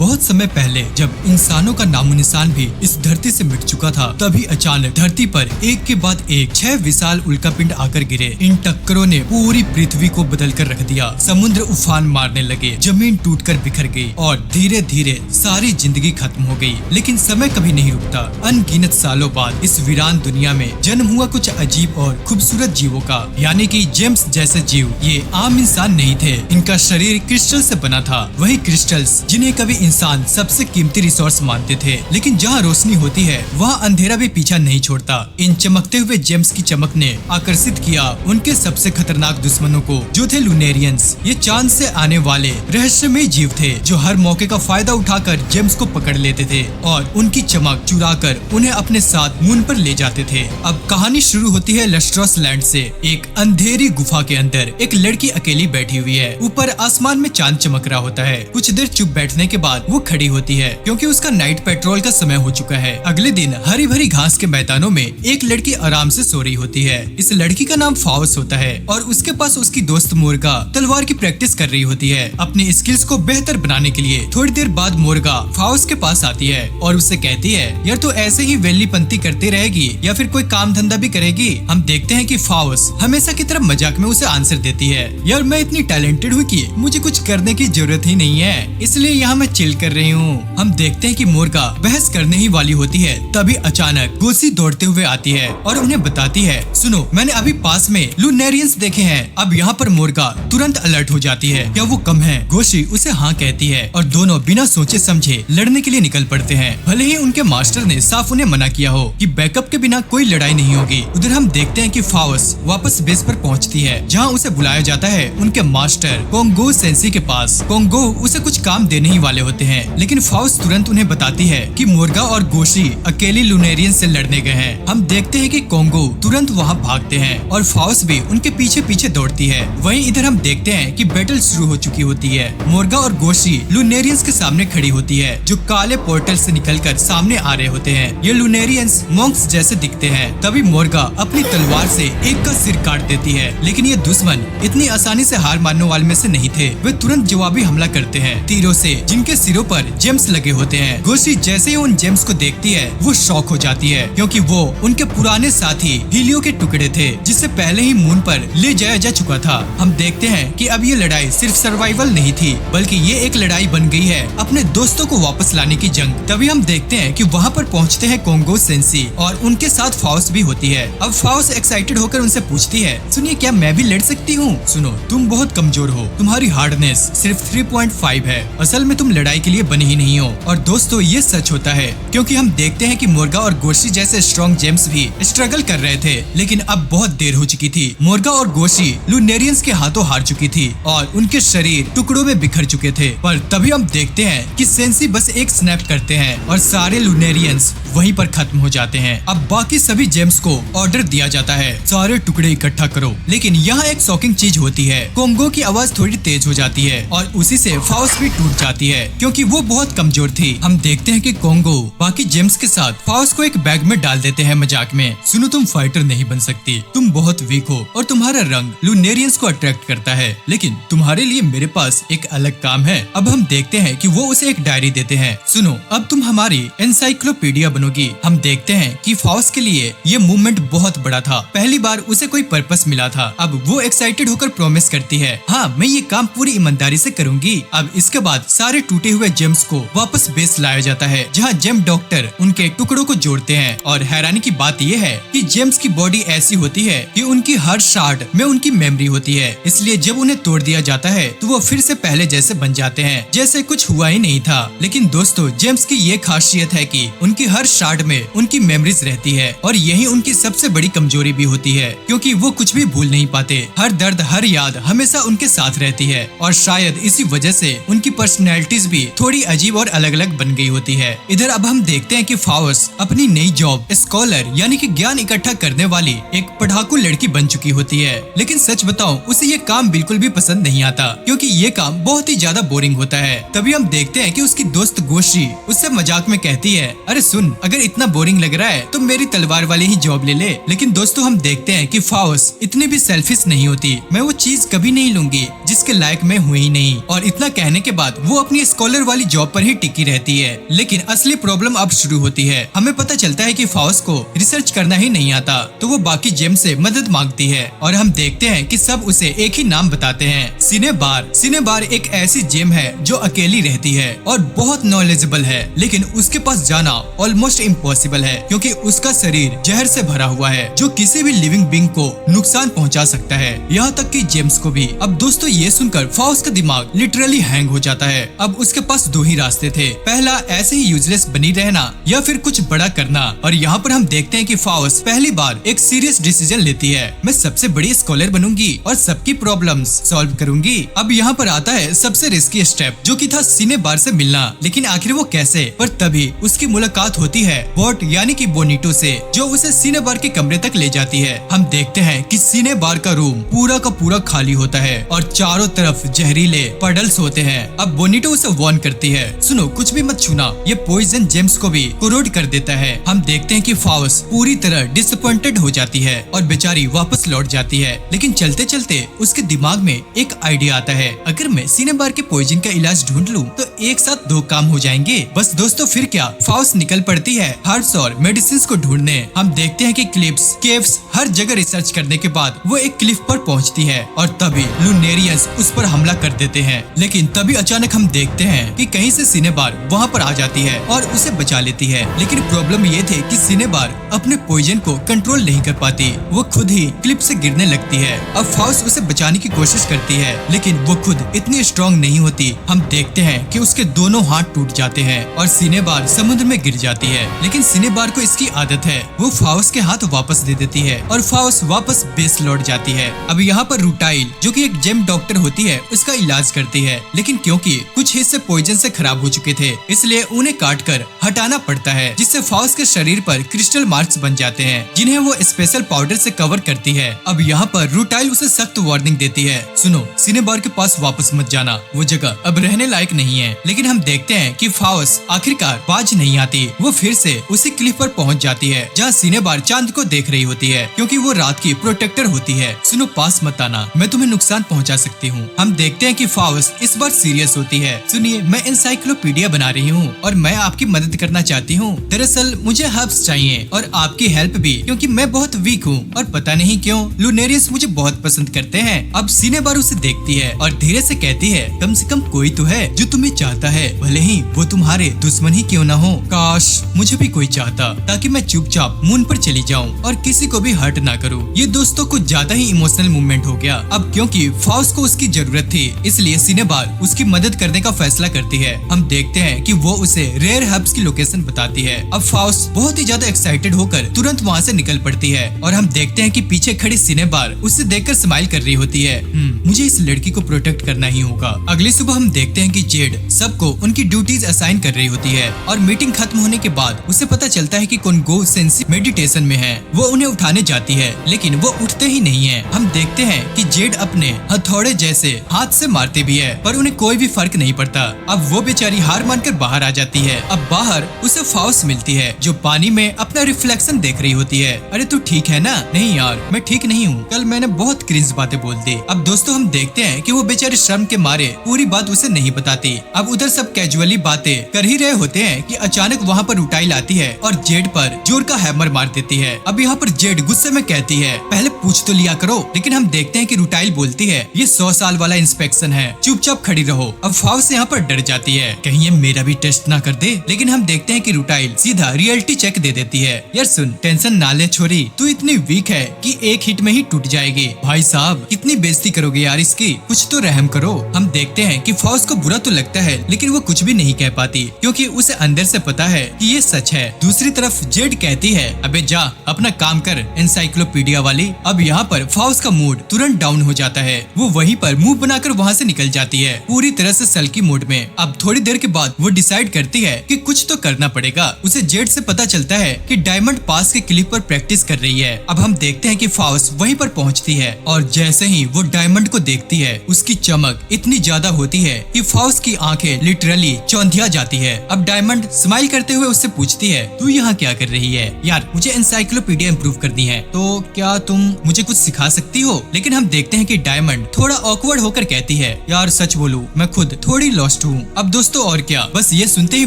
बहुत समय पहले जब इंसानों का नामो निशान भी इस धरती से मिट चुका था, तभी अचानक धरती पर एक के बाद एक 6 विशाल उल्कापिंड आकर गिरे। इन टक्करों ने पूरी पृथ्वी को बदल कर रख दिया। समुद्र उफान मारने लगे, जमीन टूटकर बिखर गई और धीरे धीरे सारी जिंदगी खत्म हो गई। लेकिन समय कभी नहीं रुकता। अनगिनत सालों बाद इस वीरान दुनिया में जन्म हुआ कुछ अजीब और खूबसूरत जीवों का, यानी कि जेम्स जैसे जीव। ये आम इंसान नहीं थे, इनका शरीर क्रिस्टल से बना था। वही क्रिस्टल्स जिन्हें कभी इंसान सबसे कीमती रिसोर्स मानते थे। लेकिन जहाँ रोशनी होती है वहाँ अंधेरा भी पीछा नहीं छोड़ता। इन चमकते हुए जेम्स की चमक ने आकर्षित किया उनके सबसे खतरनाक दुश्मनों को, जो थे लुनेरियंस। ये चांद से आने वाले रहस्यमय जीव थे जो हर मौके का फायदा उठाकर जेम्स को पकड़ लेते थे और उनकी चमक चुराकर उन्हें अपने साथ मून पर ले जाते थे। अब कहानी शुरू होती है लस्ट्रॉस लैंड से। एक अंधेरी गुफा के अंदर एक लड़की अकेली बैठी हुई है। ऊपर आसमान में चांद चमक रहा होता है। कुछ देर चुप बैठने के बाद वो खड़ी होती है क्योंकि उसका नाइट पेट्रोल का समय हो चुका है। अगले दिन हरी भरी घास के मैदानों में एक लड़की आराम से सो रही होती है। इस लड़की का नाम फाउस होता है और उसके पास उसकी दोस्त मोर्गा तलवार की प्रैक्टिस कर रही होती है अपनी स्किल्स को बेहतर बनाने के लिए। थोड़ी देर बाद मोर्गा फाउस के पास आती है और उससे कहती है, यार तू ऐसे ही वेली पंती करती रहेगी या फिर कोई काम धंधा भी करेगी? हम देखते हैं कि फाउस हमेशा की तरह मजाक में उसे आंसर देती है, यार मैं इतनी टैलेंटेड हूँ कि मुझे कुछ करने की जरूरत ही नहीं है, इसलिए यहाँ मैं चिल कर रही हूँ। हम देखते हैं कि मोर्गा बहस करने ही वाली होती है, तभी अचानक गोसी दौड़ते हुए आती है और उन्हें बताती है, सुनो मैंने अभी पास में लुनेरियंस देखे हैं। अब यहाँ पर मोर्गा तुरंत अलर्ट हो जाती है, क्या वो कम है? गोशी उसे हाँ कहती है और दोनों बिना सोचे समझे लड़ने के लिए निकल पड़ते हैं। भले ही उनके मास्टर ने साफ उन्हें मना किया हो कि बैकअप के बिना कोई लड़ाई नहीं होगी। उधर हम देखते हैं कि फाउस वापस बेस पर पहुँचती है जहाँ उसे बुलाया जाता है उनके मास्टर कोंगो सेंसी के पास। कोंगो उसे कुछ काम देने ही वाले होते हैं, लेकिन फाउस तुरंत उन्हें बताती है कि मोर्गा और गोशी अकेली लुनेरियन से लड़ने गए हैं। हम देखते हैं कि कोंगो तुरंत वहां भागते हैं और फाउस भी उनके पीछे पीछे दौड़ती है। वहीं इधर हम देखते हैं कि बैटल शुरू हो चुकी होती है। मोर्गा और गोशी लुनेरियंस के सामने खड़ी होती है जो काले पोर्टल से निकलकर सामने आ रहे होते हैं। ये लुनेरियंस मॉन्क्स जैसे दिखते हैं। तभी मोर्गा अपनी तलवार से एक का सिर काट देती है, लेकिन ये दुश्मन इतनी आसानी से हार मानने वाले में से नहीं थे। वे तुरंत जवाबी हमला करते हैं तीरों से, जिनके सिरों पर जेम्स लगे होते हैं। गोशी जैसे ही उन जेम्स को देखती है वो शॉक हो जाती है क्योंकि वो उनके पुराने साथी हीलियो के टुकड़े थे जिसे पहले ही मून पर ले जाया जा चुका था। हम देखते हैं कि अब ये लड़ाई सिर्फ सर्वाइवल नहीं थी बल्कि ये एक लड़ाई बन गई है अपने दोस्तों को वापस लाने की जंग। तभी हम देखते हैं कि वहाँ पर पहुँचते हैं कोंगो सेंसी और उनके साथ फाउस भी होती है। अब फाउस एक्साइटेड होकर उनसे पूछती है, सुनिए क्या मैं भी लड़ सकती हूँ? सुनो तुम बहुत कमजोर हो, तुम्हारी हार्डनेस सिर्फ 3.5 है, असल में तुम लड़ाई के लिए बने ही नहीं हो। और दोस्तों ये सच होता है क्योंकि हम देखते हैं कि मोर्गा और गोशी जैसे स्ट्रॉन्ग जेम्स भी स्ट्रगल कर रहे थे, लेकिन अब बहुत देर हो चुकी थी। मोर्गा और गोशी लुनेरियंस के हाथों हार चुकी थी और उनके शरीर टुकड़ों में बिखर चुके थे। पर तभी हम देखते हैं कि सेंसी बस एक स्नैप करते हैं और सारे लुनेरियंस वहीं पर खत्म हो जाते हैं। अब बाकी सभी जेम्स को ऑर्डर दिया जाता है, सारे टुकड़े इकट्ठा करो। लेकिन यहाँ एक शॉकिंग चीज होती है, कोंगो की आवाज थोड़ी तेज हो जाती है और उसी से फाउस भी टूट जाती है क्योंकि वो बहुत कमजोर थी। हम देखते हैं कि कोंगो बाकी जेम्स के साथ फाउस को एक बैग में डाल देते हैं मजाक में, सुनो तुम फाइटर नहीं बन सकती, तुम बहुत वीक हो और तुम्हारा रंग लुनेरियंस को अट्रैक्ट करता है, लेकिन तुम्हारे लिए मेरे पास एक अलग काम है। अब हम देखते हैं कि वो उसे एक डायरी देते हैं, सुनो अब तुम हमारी एनसाइक्लोपीडिया बनोगी। हम देखते हैं कि फाउस के लिए ये मूवमेंट बहुत बड़ा था, पहली बार उसे कोई पर्पस मिला था। अब वो एक्साइटेड होकर प्रॉमिस करती है, हाँ मैं ये काम पूरी ईमानदारी से करूंगी। अब इसके बाद सारे टूटे हुए जेम्स को वापस बेस लाया जाता है जहाँ जेम डॉक्टर उनके टुकड़ों को जोड़ते हैं। और हैरानी की बात यह है कि जेम्स की बॉडी ऐसी होती है कि उनकी हर शार्ड में उनकी मेमोरी होती है, इसलिए जब उन्हें तोड़ दिया जाता है तो वो फिर से पहले जैसे बन जाते हैं, जैसे कुछ हुआ ही नहीं था। लेकिन दोस्तों जेम्स की ये खासियत है कि उनकी हर शार्ड में उनकी मेमोरीज रहती है और यही उनकी सबसे बड़ी कमजोरी भी होती है क्योंकि वो कुछ भी भूल नहीं पाते। हर दर्द हर याद हमेशा उनके साथ रहती है और शायद इसी वजह से उनकी पर्सनैलिटीज भी थोड़ी अजीब और अलग अलग बन गई होती है। इधर अब हम देखते हैं कि फाउस अपनी नई जॉब स्कॉलर यानी कि ज्ञान इकट्ठा करने वाली एक पढ़ाकू लड़की बन चुकी होती है, लेकिन सच बताऊं उसे ये काम बिल्कुल भी पसंद नहीं आता क्योंकि ये काम बहुत ही ज्यादा बोरिंग होता है। तभी हम देखते हैं कि उसकी दोस्त गोशी उससे मजाक में कहती है, अरे सुन अगर इतना बोरिंग लग रहा है तो मेरी तलवार वाली ही जॉब ले ले। लेकिन दोस्तों हम देखते हैं कि फाउस इतनी भी सेल्फिश नहीं होती, मैं वो चीज कभी नहीं लूंगी जिसके लायक मैं हुई ही नहीं। और इतना कहने के बाद वो अपनी स्कॉलर स्कॉलर वाली जॉब पर ही टिकी रहती है। लेकिन असली प्रॉब्लम अब शुरू होती है। हमें पता चलता है कि फाउस्ट को रिसर्च करना ही नहीं आता, तो वो बाकी जेम्स से मदद मांगती है और हम देखते हैं कि सब उसे एक ही नाम बताते हैं, सिनेबार। सिनेबार एक ऐसी जेम है जो अकेली रहती है और बहुत नॉलेजेबल है, लेकिन उसके पास जाना ऑलमोस्ट इम्पॉसिबल है क्योंकि उसका शरीर जहर से भरा हुआ है जो किसी भी लिविंग बीइंग को नुकसान पहुंचा सकता है, यहाँ तक कि जेम्स को भी। अब दोस्तों ये सुनकर फाउस्ट का दिमाग लिटरली हैंग हो जाता है। अब उसके पास दो ही रास्ते थे, पहला ऐसे ही यूजलेस बनी रहना या फिर कुछ बड़ा करना। और यहाँ पर हम देखते हैं कि फाउस्ट पहली बार एक सीरियस डिसीजन लेती है, मैं सबसे बड़ी स्कॉलर बनूंगी और सबकी प्रॉब्लम्स सॉल्व करूंगी। अब यहाँ पर आता है सबसे रिस्की स्टेप, जो कि था सिनेबार से मिलना। लेकिन आखिर वो कैसे? पर तभी उसकी मुलाकात होती है बॉट यानी कि बोनीटो से, जो उसे सिनेबार के कमरे तक ले जाती है। हम देखते हैं कि सिनेबार का रूम पूरा का पूरा खाली होता है और चारों तरफ जहरीले पडल्स होते हैं। अब बोनीटो उसे वार्न करती है, सुनो कुछ भी मत छूना, ये पॉइजन जेम्स को भी कोरोड कर देता है। हम देखते हैं कि फाउस्ट पूरी तरह डिसअपॉइंटेड हो जाती है और बेचारी वापस लौट जाती है। लेकिन चलते चलते उसके दिमाग में एक आइडिया आता है, अगर मैं सिनेबार के पॉइजन का इलाज ढूंढ लूं तो एक साथ दो काम हो जाएंगे। बस दोस्तों फिर क्या, फाउस्ट निकल पड़ती है हर्ब्स और मेडिसिन को ढूंढने। हम देखते हैं कि क्लिप्स, केव्स, हर जगह रिसर्च करने के बाद वो एक क्लिफ पर पहुंचती है और तभी लुनेरियंस उस पर हमला कर देते हैं। लेकिन तभी अचानक हम देखते हैं कि कहीं से सिनेबार वहाँ पर आ जाती है और उसे बचा लेती है। लेकिन प्रॉब्लम ये थी कि सिनेबार अपने पॉइजन को कंट्रोल नहीं कर पाती, वो खुद ही क्लिप से गिरने लगती है। अब फाउस्ट उसे बचाने की कोशिश करती है, लेकिन वो खुद इतनी स्ट्रॉन्ग नहीं होती। हम देखते हैं कि उसके दोनों हाथ टूट जाते हैं और सिनेबार समुद्र में गिर जाती है। लेकिन सिनेबार को इसकी आदत है, वो फाउस्ट के हाथ वापस दे देती है और फाउस्ट वापस बेस लौट जाती है। अब यहाँ पर रूटाइल, जो कि एक जेम डॉक्टर होती है, उसका इलाज करती है। लेकिन क्योंकि कुछ हिस्से पॉइजन से खराब हो चुके थे, इसलिए उन्हें काट कर हटाना पड़ता है, जिससे फाउस्ट के शरीर पर क्रिस्टल मार्क्स बन जाते हैं, जिन्हें वो स्पेशल पाउडर से कवर करती है। अब यहाँ पर रूटाइल उसे सख्त वार्निंग देती है, सुनो सिनेबार के पास वापस मत जाना, वो जगह अब रहने लायक नहीं है। लेकिन हम देखते हैं कि फाउस्ट आखिरकार बाज नहीं आती, वो फिर से उसी क्लिफ पर पहुंच जाती है जहाँ सिनेबार चांद को देख रही होती है, क्योंकि वो रात की प्रोटेक्टर होती है। सुनो पास मत आना, मैं तुम्हें नुकसान पहुंचा सकती हूँ। हम देखते हैं कि फाउस्ट इस बार सीरियस होती है, सुनिए मैं एनसाइक्लोपीडिया बना रही हूँ और मैं आपकी मदद करना चाहती हूँ। दरअसल मुझे हर्ब्स चाहिए और आपकी हेल्प भी, क्योंकि मैं बहुत वीक हूँ और पता नहीं क्यों लुनेरियस मुझे बहुत पसंद करते हैं। अब सिनेबार उसे देखती है और धीरे से कहती है, कम से कम कोई तो है जो तुम्हें चाहता है, भले ही वो तुम्हारे दुश्मन ही क्यों न हो। काश मुझे भी कोई चाहता, ताकि मैं चुपचाप मून पर चली जाऊं और किसी को भी हर्ट ना करूं। ये दोस्तों कुछ ज्यादा ही इमोशनल मूवमेंट हो गया। अब क्योंकि फाउस्ट को उसकी जरूरत थी, इसलिए सिनेबार उसकी मदद करने का फैसला करती है। हम देखते हैं कि वो उसे रेयर हर्ब्स की लोकेशन बताती है। अब फाउस्ट बहुत ही ज्यादा एक्साइटेड होकर तुरंत वहाँ से निकल पड़ती है और हम देखते हैं कि पीछे खड़ी सिनेबार उसे देखकर स्माइल कर रही होती है। मुझे इस लड़की को प्रोटेक्ट करना ही होगा। अगली सुबह हम देखते हैं कि जेड सबको उनकी ड्यूटीज असाइन कर रही होती है और मीटिंग खत्म होने के बाद उसे पता चलता है कि कोनगो सेंसी मेडिटेशन में है। वो उन्हें उठाने जाती है, लेकिन वो उठते ही नहीं है। हम देखते हैं कि जेड अपने हथौड़े जैसे हाथ से मारती भी है, पर उन्हें कोई भी फर्क नहीं पड़ता। अब वो बेचारी हार मानकर बाहर आ जाती है। अब बाहर उसे फाउस्ट मिलती है, जो पानी में अपना रिफ्लेक्शन देख रही होती है। अरे तू ठीक है ना? नहीं यार मैं ठीक नहीं हूँ, कल मैंने बहुत क्रिंज बातें बोल दी। अब दोस्तों हम देखते हैं कि वो बेचारी शर्म के मारे पूरी बात उसे नहीं बताती। अब उधर सब कैजुअली बातें कर ही रहे होते हैं कि अचानक वहाँ पर रूटाइल आती है और जेड पर जोर का हैमर मार देती है। अब यहाँ पर जेड गुस्से में कहती है, पहले पूछ तो लिया करो। लेकिन हम देखते हैं कि रूटाइल बोलती है, ये 100 साल वाला इंस्पेक्शन है, चुपचाप खड़ी रहो। अब फाउस्ट यहाँ पर डर जाती है, कहीं ये मेरा भी टेस्ट ना कर दे। लेकिन हम देखते हैं कि रूटाइल सीधा रियलिटी चेक दे देती है। यार सुन, टेंशन ना ले छोरी, तू इतनी वीक है कि एक हिट में ही टूट जाएगी। भाई साहब कितनी बेइज्जती करोगे यार इसकी, कुछ तो रहम करो। हम देखते हैं कि फाउस्ट को बुरा तो लगता है, लेकिन वो कुछ भी नहीं कह पाती, क्योंकि उसे अंदर से पता है कि ये सच है। दूसरी तरफ जेड कहती है, अबे जा अपना काम कर एनसाइक्लोपीडिया वाली। अब यहाँ पर फाउस्ट का मूड तुरंत डाउन हो जाता है, वो वहीं पर मुंह बनाकर वहाँ से निकल जाती है, पूरी तरह से सल्की मूड में। अब थोड़ी देर के बाद वो डिसाइड करती है कि कुछ तो करना पड़ेगा। उसे जेड से पता चलता है कि डायमंड पास के क्लिफ पर प्रैक्टिस कर रही है। अब हम देखते हैं कि फाउस्ट वहीं पर पहुँचती है और जैसे ही वो डायमंड को देखती है, उसकी चमक इतनी ज्यादा होती है कि फाउस्ट की आंखें लिटरली चौंधिया जाती है। अब डायमंड स्माइल करते हुए उससे पूछती है, तू यहाँ क्या कर रही है? यार मुझे एनसाइक्लोपीडिया इम्प्रूव करनी है, तो क्या तुम मुझे कुछ सिखा सकती हो? लेकिन हम देखते हैं कि डायमंड थोड़ा ऑकवर्ड होकर कहती है, यार सच बोलूं मैं खुद थोड़ी लॉस्ट लॉस्ट हूँ। अब दोस्तों और क्या, बस ये सुनते ही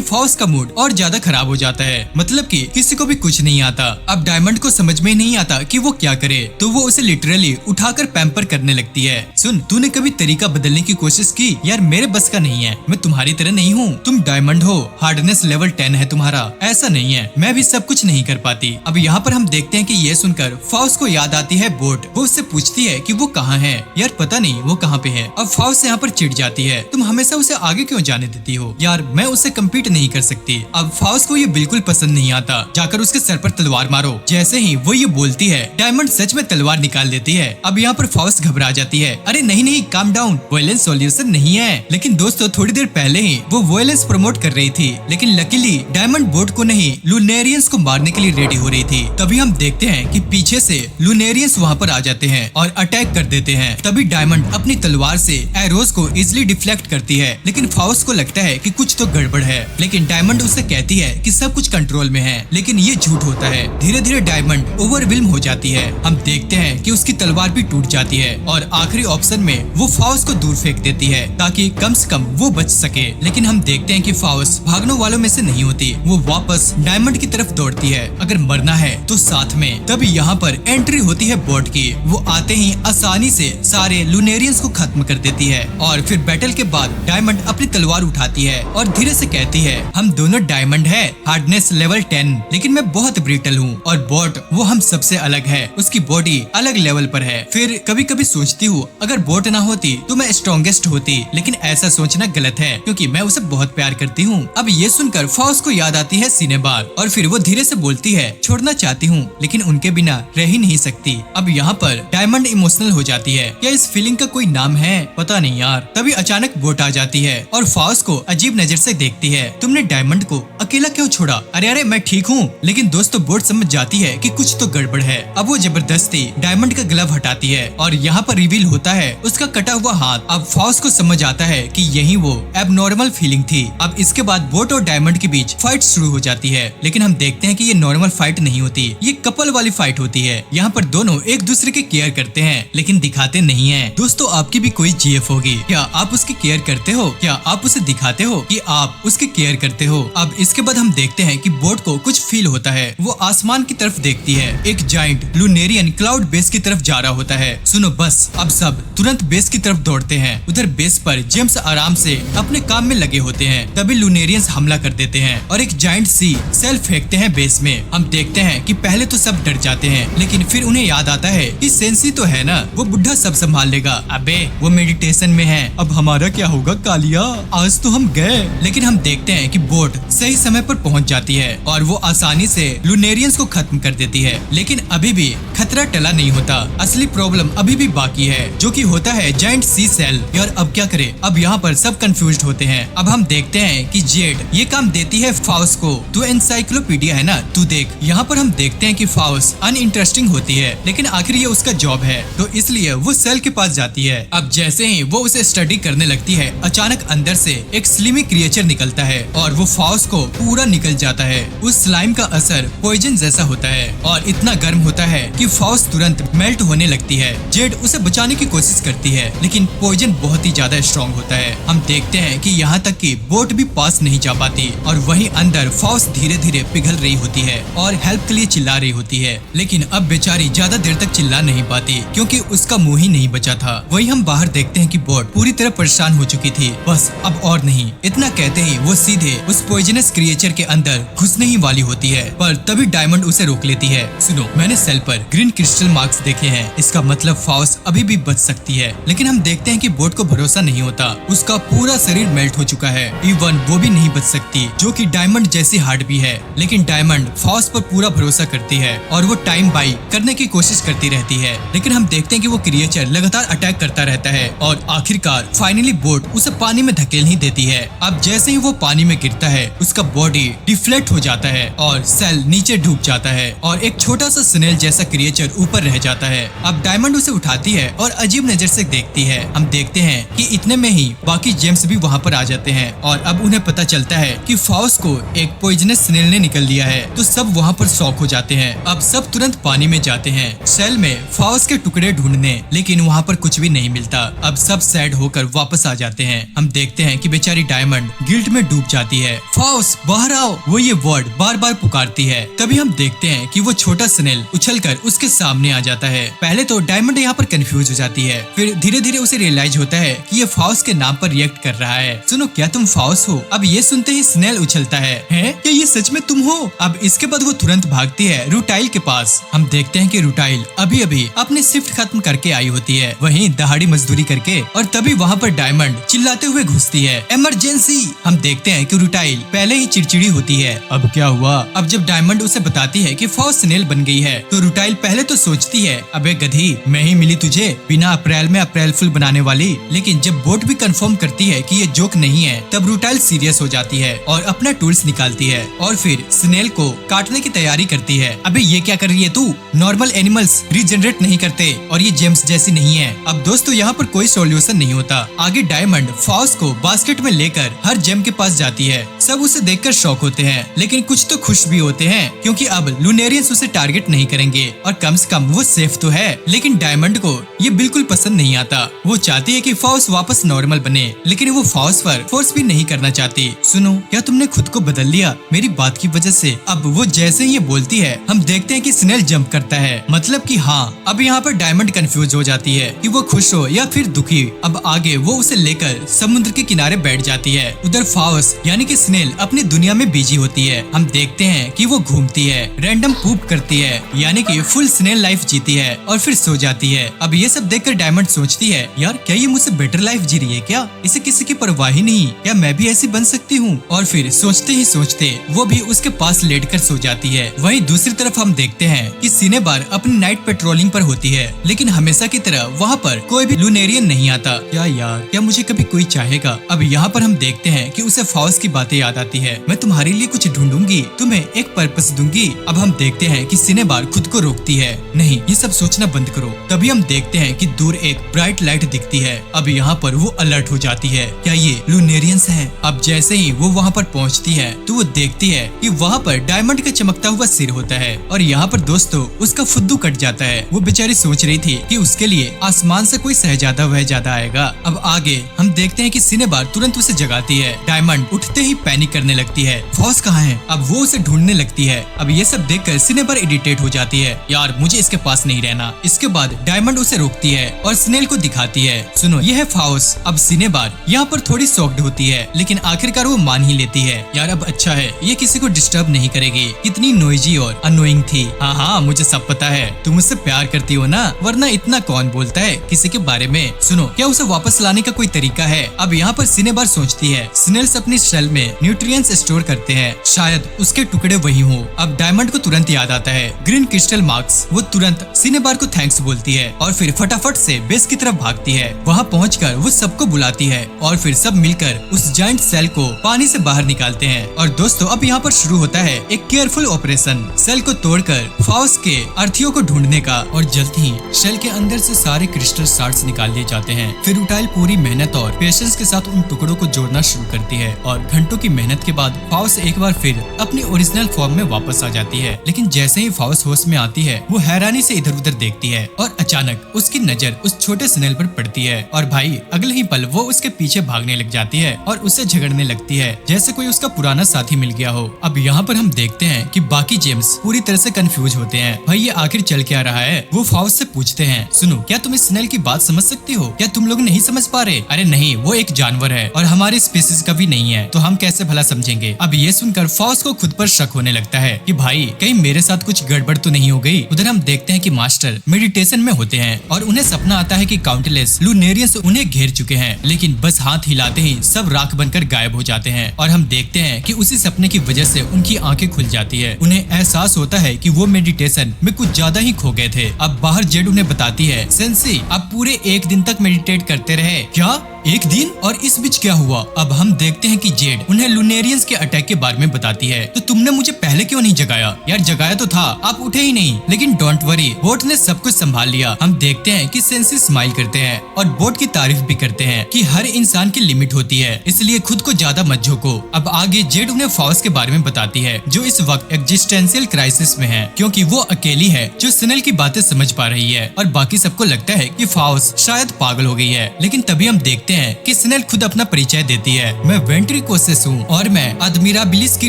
फाउस्ट का मूड और ज्यादा खराब हो जाता है। मतलब कि किसी को भी कुछ नहीं आता। अब डायमंड को समझ में नहीं आता कि वो क्या करे, तो वो उसे लिटरली उठाकर पैम्पर करने लगती है। सुन, तूने कभी तरीका बदलने की कोशिश की? यार मेरे बस का नहीं है, मैं तुम्हारी तरह नहीं हूँ। तुम डायमंड हो, हार्डनेस लेवल 10 है तुम्हारा, ऐसा नहीं है, मैं भी सब कुछ नहीं कर पाती। अब यहाँ पर हम देखते हैं कि ये सुनकर फाउस्ट को याद आती है बोट। वो उससे पूछती है कि वो कहाँ है। यार पता नहीं वो कहाँ पे है। अब फाउस्ट यहाँ पर चिढ़ जाती है, तुम हमेशा उसे आगे क्यों जाने देती हो? यार मैं उससे कम्पीट नहीं कर सकती। अब फाउस्ट को ये बिल्कुल पसंद नहीं आता। जाकर उसके सर पर तलवार मारो। जैसे ही वो ये बोलती है, डायमंड सच में तलवार निकाल देती है। अब यहाँ पर फाउस्ट घबरा जाती है। अरे नहीं नहीं, काम डाउन, वायलेंस सॉल्यूशन नहीं है। लेकिन दोस्तों थोड़ी देर पहले ही वो वायलेंस प्रमोट कर रही थी, लेकिन लकीली डायमंड बोट को नहीं लूनेरियंस को मारने के लिए रेडी हो रही थी। तभी हम देखते हैं कि पीछे से लूनेरियंस वहाँ पर आ जाते हैं और अटैक कर देते हैं। तभी डायमंड अपनी तलवार से एरोज को इजिली डिफ्लेक्ट करती है, लेकिन फाउस्ट को लगता है कि कुछ तो गड़बड़ है। लेकिन डायमंड उससे कहती है कि सब कुछ कंट्रोल में है, लेकिन ये झूठ होता है। धीरे धीरे डायमंड ओवरवेल्म हो जाती है। हम देखते हैं कि उसकी तलवार भी टूट जाती है और आखिरी ऑप्शन में वो फाउस्ट को दूर फेंक देती है ताकि कम से कम वो बच सके। लेकिन हम देखते हैं कि फाउस्ट भागने वालों में से नहीं होती, वो वापस डायमंड की तरफ दौड़ती है। अगर मरना है तो साथ में। तभी यहाँ पर एंट्री होती है बोट की। वो आते ही आसानी से सारे लूनेरियंस को खत्म कर देती है और फिर बैटल के बाद डायमंड अपनी तलवार उठाती है और धीरे से कहती है, हम दोनों डायमंड है, हार्डनेस लेवल 10, लेकिन मैं बहुत ब्रिटल हूँ और बोट वो हम सबसे अलग है, उसकी बॉडी अलग लेवल पर है। फिर कभी कभी सोचती हूँ अगर बोट ना होती तो मैं स्ट्रॉन्गेस्ट होती, लेकिन ऐसा सोचना गलत है क्योंकि मैं उसे बहुत प्यार करती हूँ। अब ये सुनकर फाउस्ट को याद आती है सिनेबार और फिर वो धीरे से बोलती है, छोड़ना चाहती हूँ लेकिन उनके बिना रह ही नहीं सकती। अब यहाँ पर डायमंड इमोशनल हो जाती है। क्या इस फीलिंग का कोई नाम है? पता नहीं यार। तभी अचानक बोट आ जाती है और फाउस्ट को अजीब नजर से देखती है। तुमने डायमंड को अकेला क्यों छोड़ा? अरे अरे मैं ठीक हूँ। लेकिन दोस्तों बोट समझ जाती है कि कुछ तो गड़बड़ है। अब वो जबरदस्ती डायमंड का ग्लव हटाती है और यहाँ पर रिवील होता है उसका कटा हुआ हाथ। अब फाउस्ट को समझ आता है कि यही वो एबनॉर्मल फीलिंग थी। अब इसके बाद बोट और डायमंड के बीच फाइट शुरू हो जाती है, लेकिन हम देखते हैं कि ये नॉर्मल फाइट नहीं होती, ये कपल वाली फाइट होती है। यहाँ पर दोनों एक दूसरे की केयर करते हैं लेकिन दिखाते नहीं है। दोस्तों आपकी भी कोई जीएफ होगी, क्या आप उसकी केयर करते हो? क्या आप उसे दिखाते हो कि आप उसकी केयर करते हो? अब इसके बाद हम देखते हैं कि बोट को कुछ फील होता है। वो आसमान की तरफ देखती है, एक जाइंट लूनेरियन क्लाउड बेस की तरफ जा रहा होता है। सुनो बस, अब सब तुरंत बेस की तरफ दौड़ते हैं। उधर बेस पर जेम्स आराम से अपने काम में लगे होते हैं। तभी लूनेरियंस हमला कर देते हैं और एक जाइंट सी सेल फेंकते हैं बेस में। हम देखते हैं कि पहले तो सब डर जाते हैं, लेकिन फिर उन्हें याद आता है कि सेंसी तो है ना, वो बुढ़ा सब संभाल लेगा। अबे वो मेडिटेशन में है, अब हमारा क्या होगा कालिया, आज तो हम गए। लेकिन हम देखते हैं कि बोट सही समय पर पहुंच जाती है और वो आसानी से लूनेरियंस को खत्म कर देती है। लेकिन अभी भी खतरा टला नहीं होता, असली प्रॉब्लम अभी भी बाकी है, जो कि होता है जाइंट सी सेल। यार अब क्या करे? अब यहाँ पर सब कंफ्यूज्ड होते हैं। अब हम देखते हैं कि जेड ये काम देती है फाउस्ट को। तू एनसाइक्लोपीडिया है ना, तू देख। यहाँ पर हम देखते हैं कि फाउस्ट अनइंटरेस्टिंग होती है, लेकिन आखिर ये उसका जॉब है तो इसलिए वो सेल के पास जाती है। अब जैसे ही वो उसे स्टडी करने लगती है, अचानक अंदर से एक स्लिमी क्रिएचर निकलता है और वो फाउस्ट को पूरा निकल जाता है। उस स्लाइम का असर पॉइजन जैसा होता है और इतना गर्म होता है कि फाउस्ट तुरंत मेल्ट होने लगती है। जेड उसे बचाने की कोशिश करती है, लेकिन पॉइजन बहुत ही ज्यादा स्ट्रॉन्ग होता है। हम देखते हैं कि यहाँ तक कि बोट भी पास नहीं जा पाती और वहीं अंदर फाउस्ट धीरे धीरे पिघल रही होती है और हेल्प के लिए चिल्ला रही होती है। लेकिन अब बेचारी ज्यादा देर तक चिल्ला नहीं पाती क्योंकि उसका मुंह ही नहीं बचा था। वहीं हम बाहर देखते हैं कि बोट पूरी तरह परेशान हो चुकी थी, बस अब और नहीं। इतना कहते ही वो सीधे उस पॉइजनस क्रिएचर के अंदर घुसने ही वाली होती है, पर तभी डायमंड उसे रोक लेती है। सुनो, मैंने सेल पर ग्रीन क्रिस्टल मार्क्स देखे हैं, इसका मतलब फाउस्ट अभी भी बच सकती है। लेकिन हम देखते हैं कि बोट को भरोसा नहीं होता, उसका पूरा शरीर मेल्ट हो चुका है, इवन वो भी नहीं बच सकती, जो कि डायमंड जैसी हार्ड भी है। लेकिन डायमंड फाउस्ट पर पूरा भरोसा करती है और वो टाइम बाई करने की कोशिश करती रहती है। लेकिन हम देखते हैं कि वो क्रिएचर लगातार अटैक करता रहता है और आखिरकार फाइनली बोट उसे पानी में धकेल ही देती है। अब जैसे ही वो पानी में गिरता है, उसका बॉडी डिफ्लेक्ट हो जाता है और सेल नीचे डूब जाता है और एक छोटा सा स्नेल जैसा क्रिएचर ऊपर रह जाता है। अब डायमंड उसे उठाती है और अजीब नजर से देखती है। हम देखते हैं कि इतने में ही बाकी जेम्स भी वहाँ पर आ जाते हैं और अब उन्हें पता चलता है कि फाउस को एक पॉइजनस स्नेल ने निकल लिया है। तो सब वहाँ पर शॉक हो जाते हैं। अब सब तुरंत पानी में जाते हैं सेल में फाउस के टुकड़े ढूंढने, लेकिन वहाँ पर कुछ भी नहीं मिलता। अब सब सैड होकर वापस आ जाते हैं। हम देखते हैं कि बेचारी डायमंड गिल्ट में डूब जाती है। फाउस बाहर आओ, वो ये वर्ड बार बार पुकारती है। तभी हम देखते हैं कि वो छोटा स्नेल उछलकर उसके सामने आ जाता है। पहले तो डायमंड यहाँ पर कंफ्यूज हो जाती है, फिर धीरे धीरे उसे रियलाइज होता है कि ये फाउस के नाम पर रिएक्ट कर रहा है। सुनो, क्या तुम फाउस हो? अब ये सुनते ही स्नेल उछलता है, क्या ये सच में तुम हो? अब इसके बाद वो तुरंत भागती है रूटाइल के पास। हम देखते हैं कि रूटाइल अभी अभी अपनी शिफ्ट खत्म करके आई होती है, वहीं दहाड़ी मजदूरी करके, और तभी वहाँ पर डायमंड चिल्लाते हुए घुसती है, इमरजेंसी। हम देखते हैं कि रूटाइल पहले ही चिड़चिड़ी होती है। अब क्या हुआ? अब जब डायमंड उसे बताती है कि फाउस स्नेल बन गई है तो रूटाइल पहले तो सोचती है, अबे गधी, मैं ही मिली तुझे बिना अप्रैल में अप्रैल फुल बनाने वाली। लेकिन जब बोट भी कंफर्म करती है कि ये जोक नहीं है, तब रूटाइल सीरियस हो जाती है और अपना टूल्स निकालती है और फिर स्नेल को काटने की तैयारी करती है। अबे ये क्या कर रही है तू? नॉर्मल एनिमल्स रीजनरेट नहीं करते और ये जेम्स जैसी नहीं है। अब दोस्तों यहाँ पर कोई सॉल्यूशन नहीं होता। आगे डायमंड फाउस को बास्केट में लेकर हर जेम के पास जाती है। सब उसे देखकर शॉक होते हैं, लेकिन कुछ तो खुश भी होते हैं क्योंकि अब लूनेरियंस उसे टारगेट नहीं करेंगे और कम से कम वो सेफ तो है। लेकिन डायमंड को ये बिल्कुल पसंद नहीं आता। वो चाहती है कि फाउस वापस नॉर्मल बने, लेकिन वो फाउस पर फोर्स भी नहीं करना चाहती। सुनो, क्या तुमने खुद को बदल लिया मेरी बात की वजह से? अब वो जैसे ही ये बोलती है, हम देखते हैं कि स्नेल जंप करता है, मतलब कि हाँ। अब यहाँ पर डायमंड कंफ्यूज हो जाती है कि वो खुश हो या फिर दुखी। अब आगे वो उसे लेकर समुद्र के किनारे बैठ जाती है। उधर फाउस यानी कि स्नेल अपनी दुनिया में बिजी होती है। हम देखते हैं कि वो घूमती है, रैंडम पूप करती है, यानी कि फुल स्नेल लाइफ जीती है और फिर सो जाती है। अब ये सब देखकर डायमंड सोचती है, यार क्या ये मुझसे बेटर लाइफ जी रही है क्या? इसे किसी की परवाह ही नहीं, क्या मैं भी ऐसी बन सकती हूँ? और फिर सोचते ही सोचते वो भी उसके पास लेटकर सो जाती है। वहीं दूसरी तरफ हम देखते हैं कि सिनेबार अपनी नाइट पेट्रोलिंग पर होती है, लेकिन हमेशा की तरह वहाँ पर कोई भी लूनेरियन नहीं आता। क्या यार, क्या मुझे कभी कोई चाहेगा? अब यहाँ पर हम देखते हैं कि उसे फाउस की बातें याद आती है। मैं तुम्हारे लिए कुछ ढूंढूंगी, तुम्हें एक पर्पस दूंगी। अब हम देखते हैं कि सिनेबार खुद को रोकती है, नहीं ये सब सोचना बंद करो। तभी हम देखते हैं कि दूर एक ब्राइट लाइट दिखती है। अब यहाँ पर वो अलर्ट हो जाती है, क्या ये लूनेरियंस हैं? अब जैसे ही वो वहाँ पर पहुँचती है तो वो देखती है कि वहाँ पर डायमंड का चमकता हुआ सिर होता है और यहाँ पर दोस्तों उसका फुद्दू कट जाता है। वो बेचारी सोच रही थी कि उसके लिए आसमान से कोई शहजादा वहजादा आएगा। अब आगे हम देखते हैं कि सिनेबार तुरंत उसे जगाती है। डायमंड उठते ही पैनिक करने लगती है, फाउस कहाँ है? अब वो उसे ढूंढने लगती है। अब ये सब देखकर सिनेबार इरिटेट हो जाती है, यार मुझे इसके पास नहीं रहना। इसके बाद डायमंड उसे रोकती है और स्नेल को दिखाती है, सुनो ये है फाउस। अब सिनेबार यहाँ पर थोड़ी शॉक्ड होती है, लेकिन आखिरकार वो मान ही लेती है। यार अब अच्छा है, ये किसी को डिस्टर्ब नहीं करेगी। कितनी नोइजी और अनोइंग थी। हाँ हाँ मुझे सब पता है, तुम मुझसे प्यार करती हो ना, वरना इतना कौन बोलता है किसी के बारे में। सुनो, क्या उसे वापस लाने का कोई तरीका है? अब यहाँ पर सिनेबार सोचती है, स्नेल्स अपनी शेल में न्यूट्रिएंट्स स्टोर करते हैं, शायद उसके टुकड़े वही हो। अब डायमंड को तुरंत याद आता है ग्रीन क्रिस्टल मार्क्स। वो तुरंत सिनेबार को थैंक्स बोलती है और फिर फटाफट से बेस की तरफ भागती है। वहाँ पहुंचकर वो सबको बुलाती है और फिर सब मिलकर उस जायंट सेल को पानी से बाहर निकालते हैं। और दोस्तों अब यहाँ पर शुरू होता है एक केयरफुल ऑपरेशन, सेल को तोड़कर फाउस के अर्थियों को ढूंढने का। और जल्द ही शेल के अंदर से सारे क्रिस्टल शार्ड्स निकाल लिए जाते हैं। फिर रूटाइल पूरी मेहनत और पेशेंस के साथ उन टुकड़ों को जोड़ना शुरू करती है और घंटों की मेहनत के बाद फाउस एक बार फिर अपनी ओरिजिनल फॉर्म में वापस आ जाती है। लेकिन जैसे ही फाउस होश में आती है वो हैरानी से इधर उधर देखती है और अचानक उसकी नजर उस छोटे स्नेल पर पड़ती है और भाई अगले ही पल वो उसके पीछे भागने लग जाती है और उससे झगड़ने लगती है जैसे कोई उसका पुराना साथी मिल गया हो। अब यहाँ पर हम देखते हैं कि बाकी जेम्स पूरी तरह से कंफ्यूज होते हैं, भाई ये आखिर चल क्या रहा है? वो फाउस से पूछते हैं, सुनो क्या तुम इस स्नेल की बात समझ सकती हो? क्या तुम लोग नहीं समझ पा रहे? अरे नहीं, वो एक जानवर है और हमारे स्पीसीज का भी नहीं है, तो हम कैसे भला समझेंगे? अब ये सुनकर फाउस को खुद पर शक होने लगता है कि भाई कहीं मेरे साथ कुछ गड़बड़ तो नहीं हो गई। उधर हम देखते हैं कि मास्टर मेडिटेशन में होते हैं और उन्हें सपना आता है कि काउंटलेस लूनेरियंस उन्हें घेर चुके हैं, लेकिन बस हाथ हिलाते ही सब राख बनकर गायब हो जाते हैं। और हम देखते हैं कि उसी सपने की वजह से उनकी आंखें खुल जाती है। उन्हें एहसास होता है कि वो मेडिटेशन में कुछ ज्यादा ही खो गए थे। अब बाहर जेड उन्हें बताती है, सेंसी आप पूरे एक दिन तक मेडिटेट करते रहे क्या? एक दिन। और इस बीच क्या हुआ? अब हम देखते हैं कि जेड उन्हें लूनेरियंस के अटैक के बारे में बताती है। तो तुमने मुझे पहले क्यों नहीं जगाया? यार जगाया तो था, आप उठे ही नहीं। लेकिन डोंट वरी, बोट ने सब कुछ संभाल लिया। हम देखते हैं कि सेंसी स्माइल करते हैं और बोट की तारीफ भी करते हैं कि हर इंसान की लिमिट होती है, इसलिए खुद को ज्यादा मत झोंको। अब आगे जेड उन्हें फाउस्ट के बारे में बताती है, जो इस वक्त एग्जिस्टेंशियल क्राइसिस में है, क्योंकि वो अकेली है जो स्नेल की बातें समझ पा रही है और बाकी सबको लगता है कि फाउस्ट शायद पागल हो गई है। लेकिन तभी हम देखते हैं कि स्नेल खुद अपना परिचय देती है। मैं वेंट्रिकोसिस हूँ और मैं अदमिराबिलिस की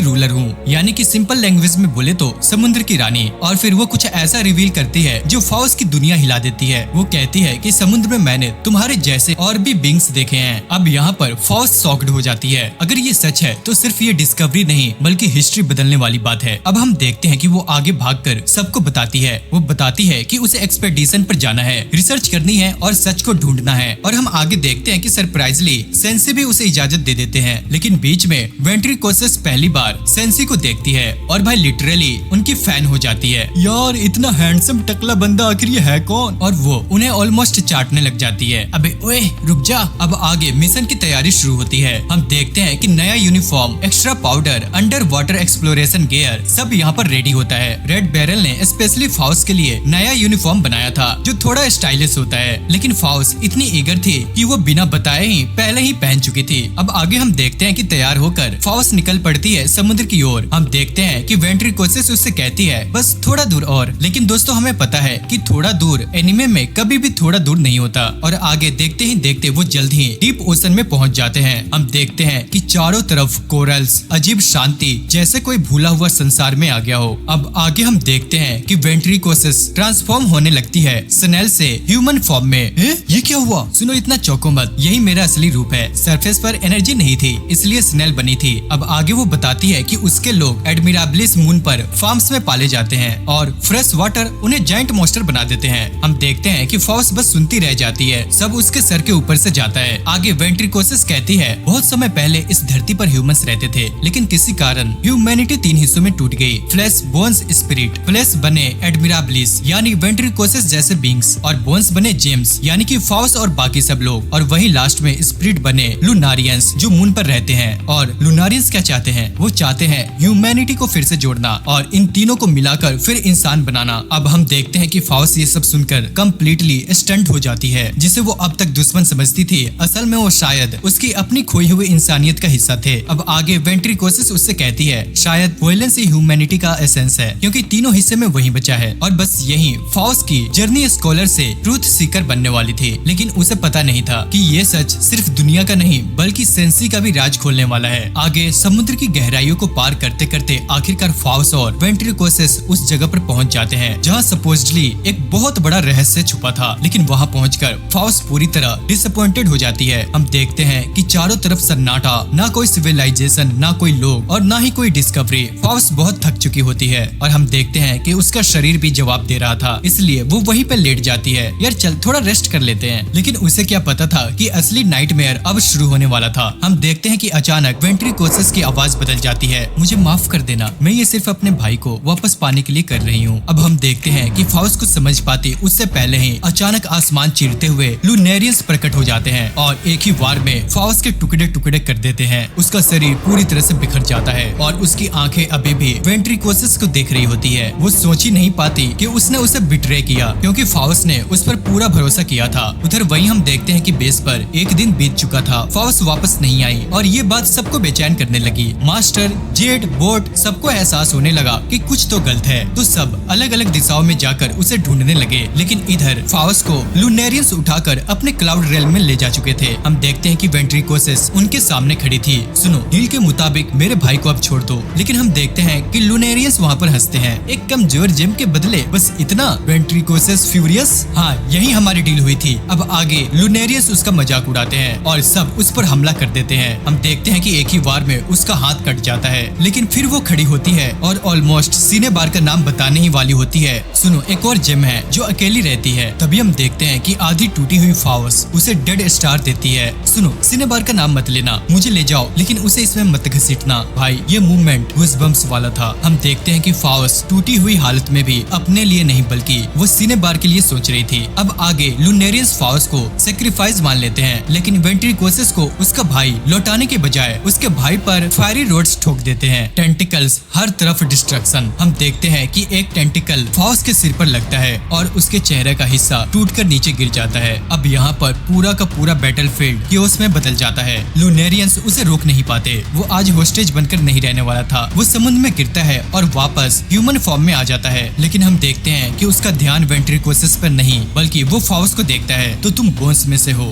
रूलर हूँ, यानी कि सिंपल लैंग्वेज में बोले तो समुद्र की रानी। और फिर वो कुछ ऐसा रिवील करती है जो फाउस्ट की दुनिया हिला देती है। वो कहती है कि समुद्र में मैंने तुम्हारे जैसे और भी बींग्स देखे हैं। अब यहाँ पर फाउस्ट शॉक्ड हो जाती है। अगर ये सच है तो सिर्फ ये डिस्कवरी नहीं बल्कि हिस्ट्री बदलने वाली बात है। अब हम देखते हैं कि वो आगे भागकर सबको बताती है। वो बताती है कि उसे एक्सपेडिशन पर जाना है, रिसर्च करनी है और सच को ढूंढना है। और हम आगे देखते हैं कि सरप्राइजली सेंसी भी उसे इजाजत दे देते हैं। लेकिन बीच में वेंट्रिकोसिस पहली बार सेंसी को देखती है और भाई लिटरली उनकी फैन हो जाती है। यार इतना हैंडसम टकला बंदा आखिर ये है कौन? और वो उन्हें ऑलमोस्ट चाटने लग जाती है। अबे ओए रुक जा। अब आगे मिशन की तैयारी शुरू होती है। हम देखते हैं कि नया uniform, extra powder, under water exploration gear सब यहाँ पर रेडी होता है। रेड बैरल ने स्पेशली फाउस्ट के लिए नया यूनिफॉर्म बनाया था जो थोड़ा स्टाइलिश होता है। लेकिन फाउस्ट इतनी ईगर थी कि वो बिना बताए ही पहले ही पहन चुकी थी। अब आगे हम देखते हैं कि तैयार होकर फाउस्ट निकल पड़ती है समुद्र की ओर। हम देखते हैं कि वेंट्रिकोसिस उससे कहती है बस थोड़ा दूर और। लेकिन दोस्तों हमें पता है कि थोड़ा दूर एनिमे में कभी भी थोड़ा दूर नहीं होता। और आगे देखते ही देखते वो जल्द ही डीप ओशन में पहुंच जाते हैं। हम देखते हैं कि चारों तरफ कोरल्स, अजीब शांति, जैसे कोई भूला हुआ संसार में आ गया हो। अब आगे हम देखते हैं कि वेंट्रिकोसिस ट्रांसफॉर्म होने लगती है स्नेल से ह्यूमन फॉर्म में। ये क्या हुआ? सुनो इतना चौंको मत, यही मेरा असली रूप है। सरफेस पर एनर्जी नहीं थी इसलिए स्नेल बनी थी। अब आगे वो बताती है कि उसके लोग एडमिराबिलिस मून पर फार्म्स में पाले जाते हैं और फ्रेश वाटर उन्हें जायंट मॉन्स्टर बना देते हैं। हम देखते हैं कि फाउस्ट बस सुनती रह जाती है, सब उसके सर के ऊपर से जाता है। आगे वेंट्रिकोसिस कहती है बहुत समय पहले इस धरती पर ह्यूमंस रहते थे, लेकिन किसी कारण ह्यूमैनिटी 3 हिस्सों में टूट गई। Flash, bones, spirit. फ्लैश बने एडमिराबिलिस यानी वेंट्रिकोसिस जैसे बींग्स और बोन्स बने जेम्स यानी कि फाउस्ट और बाकी सब लोग। और वही लास्ट में स्पिरिट बने लूनारियंस जो मून पर रहते हैं। और लूनारियंस क्या चाहते हैं? वो चाहते हैं ह्यूमैनिटी को फिर से जोड़ना और इन तीनों को मिलाकर फिर इंसान बनाना। अब हम देखते हैं कि फाउस्ट ये सब सुनकर कम्प्लीटली स्टंट हो जाती है। जिसे वो अब तक दुश्मन समझती थी, असल में वो शायद उसकी अपनी खोई हुई इंसानियत का हिस्सा थे। अब आगे वेंट्रिकोसिस उससे कहती है शायद वायलेंस ही ह्यूमैनिटी का एसेंस है, क्योंकि तीनों हिस्से में वही बचा है। और बस यही फाउस्ट की जर्नी स्कॉलर से ट्रूथ सीकर बनने वाली थी। लेकिन उसे पता नहीं था कि ये सच सिर्फ दुनिया का नहीं बल्कि सेंसी का भी राज खोलने वाला है। आगे समुद्र की गहराइयों को पार करते करते आखिरकार फाउस्ट और वेंट्रिकोसिस उस जगह पर पहुंच जाते हैं जहां सपोजली एक बहुत बड़ा रहस्य छुपा था। लेकिन वहां पहुंचकर फाउस्ट पूरी तरह डिसअपॉइंटेड हो जाती है। हम देखते हैं कि चारों तरफ सन्नाटा, ना कोई सिविलाइजेशन, ना कोई लोग और ना ही कोई डिस्कवरी। फाउस्ट बहुत थक चुकी होती है और हम देखते हैं कि उसका शरीर भी जवाब दे रहा था, इसलिए वो वहीं पे लेट जाती है। यार चल थोड़ा रेस्ट कर लेते हैं। लेकिन उसे क्या पता था कि असली नाइटमेयर अब शुरू होने वाला था। हम देखते हैं कि अचानक वेंट्रिकोसिस की आवाज बदल जाती है। मुझे माफ कर देना, मैं ये सिर्फ अपने भाई को वापस पाने के लिए कर रही हूँ। अब हम देखते हैं कि फाउस्ट कुछ समझ पाती उससे पहले ही अचानक आसमान चीरते हुए लूनेरियंस प्रकट हो जाते हैं और एक ही वार में फाउस्ट के टुकड़े टुकड़े कर देते हैं। उसका शरीर पूरी तरह से बिखर जाता है और उसकी आंखें अभी भी वेंट्रिकोसिस को देख रही होती है। वो सोच ही नहीं पाती कि उसने उसे बिट्रे किया, क्योंकि फाउस्ट ने उस पर पूरा भरोसा किया था। उधर वहीं हम देखते हैं कि बेस पर एक दिन बीत चुका था, फाउस्ट वापस नहीं आई और ये बात सबको बेचैन करने लगी। मास्टर, जेड, बोट सबको एहसास होने लगा कि कुछ तो गलत है, तो सब अलग अलग दिशाओं में जाकर उसे ढूंढने लगे। लेकिन इधर फाउस्ट को लूनेरियंस उठाकर अपने क्लाउड रेल में ले जा चुके थे। हम देखते हैं कि वेंट्रिकोसिस उनके सामने खड़ी थी। सुनो, डील के मुताबिक मेरे भाई को अब छोड़ दो। लेकिन हम देखते हैं कि लूनेरियंस वहाँ पर हंसते हैं, एक कमजोर जेम के बदले बस इतना। वेंट्रिकोसिस फ्यूरियस, हाँ यही हमारी डील हुई थी। अब आगे लूनेरियंस उसका मजाक उड़ाते हैं और सब उस पर हमला कर देते हैं। हम देखते हैं कि एक ही वार में उसका हाथ कट जाता है, लेकिन फिर वो खड़ी होती है और ऑलमोस्ट सीने बार का नाम बताने ही वाली होती है। सुनो, एक और जेम है जो अकेली रहती है। तभी हम देखते हैं कि आधी टूटी हुई फाउस्ट उसे डेड स्टार देती है। सुनो, सीने बार का नाम मत लेना, मुझे ले जाओ, लेकिन उसे इसमें मत घसीटना। भाई ये मूवमेंट गूज़बम्प्स वाला था। हम देखते हैं कि फाउस्ट टूटी हुई हालत में भी अपने लिए नहीं बल्कि वो सीने बार के लिए सोच रही थी। अब आगे लूनेरियंस फाउस्ट को सेक्रीफाइस मान लेते हैं, लेकिन वेंट्रिकोसिस को उसका भाई लौटाने के बजाय उसके भाई पर फायरी रोड्स ठोक देते हैं। टेंटिकल्स हर तरफ डिस्ट्रक्शन। हम देखते हैं कि एक टेंटिकल फॉस के सिर पर लगता है और उसके चेहरे का हिस्सा टूटकर नीचे गिर जाता है। अब यहाँ पर पूरा का पूरा बैटलफील्ड क्योस में बदल जाता है। लूनेरियंस उसे रोक नहीं पाते। वो आज होस्टेज बनकर नहीं रहने वाला था। वो समुद्र में गिरता है और वापस ह्यूमन फॉर्म में आ जाता है, लेकिन हम देखते हैं कि उसका ध्यान वेंट्रिकोसिस पर नहीं बल्कि वो फाउस को देखता है। तो तुम बोन्स में से हो,